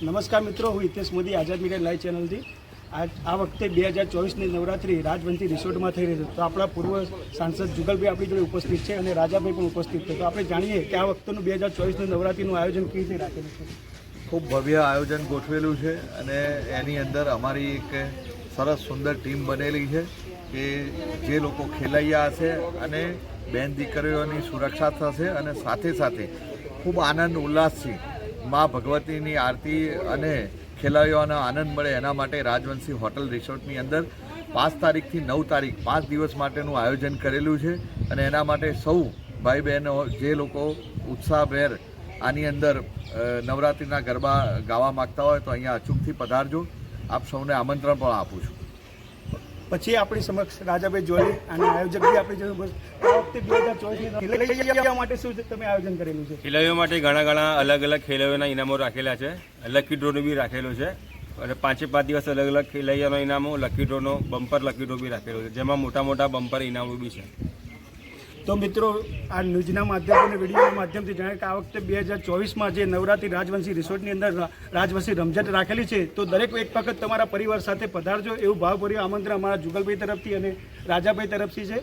નમસ્કાર મિત્રો, હું હિતેશ મોદી આઝાદ મીડિયા લાઈવ ચેનલથી આ વખતે 2024ની નવરાત્રી રાજવંશી રિસોર્ટમાં થઈ રહી છે. તો આપણા પૂર્વ સાંસદ જુગલભાઈ આપણી જોડે ઉપસ્થિત છે અને રાજાભાઈ પણ ઉપસ્થિત છે. તો આપણે જાણીએ કે આ વખતેનું 2024ની નવરાત્રીનું આયોજન કેવી રીતે રાખેલું છે. ખૂબ ભવ્ય આયોજન ગોઠવેલું છે અને એની અંદર અમારી એક સરસ સુંદર ટીમ બનેલી છે કે જે લોકો ખેલૈયા હશે અને બેન દીકરીઓની સુરક્ષા થશે અને સાથે સાથે ખૂબ આનંદ ઉલ્લાસથી મા ભગવતીની આરતી અને ખેલૈયાઓનો આનંદ મળે એના માટે રાજવંશી હોટલ રિસોર્ટની અંદર 5 તારીખથી 9 તારીખ 5 દિવસ માટેનું આયોજન કરેલું છે અને એના માટે સૌ ભાઈ બહેનો જે લોકો ઉત્સાહભેર આની અંદર નવરાત્રિના ગરબા ગાવા માગતા હોય તો અહીંયા અચૂકથી પધારજો. આપ સૌને આમંત્રણ પણ આપું છું. પછી આપણી સમક્ષ રાજાભાઈ જોડે અને આયોજક બી આપણી જોડે. આ વખતે 2024 માટે શું તમે આયોજન કરેલું છે? ખેલૈયાઓ માટે ઘણા અલગ અલગ ખેલૈયાઓના ઇનામો રાખેલા છે. લકી ડ્રોનું બી રાખેલું છે અને 5 દિવસ અલગ અલગ ખેલૈયાનો ઇનામો, લકી ડ્રોનો બમ્પર લકી ડ્રો બી રાખેલો છે, જેમાં મોટા બમ્પર ઇનામો બી છે. તો મિત્રો, આ ન્યૂઝના માધ્યમથી અને વિડીયોના માધ્યમથી જણાવે કે આ વખતે 2024માં જે નવરાત્રી રાજવંશી રિસોર્ટની અંદર રાજવંશી રમઝટ રાખેલી છે, તો દરેક એક વખત તમારા પરિવાર સાથે પધારજો એવું ભાવભર્યું આમંત્રણ અમારા જુગલભાઈ તરફથી અને રાજાભાઈ તરફથી છે.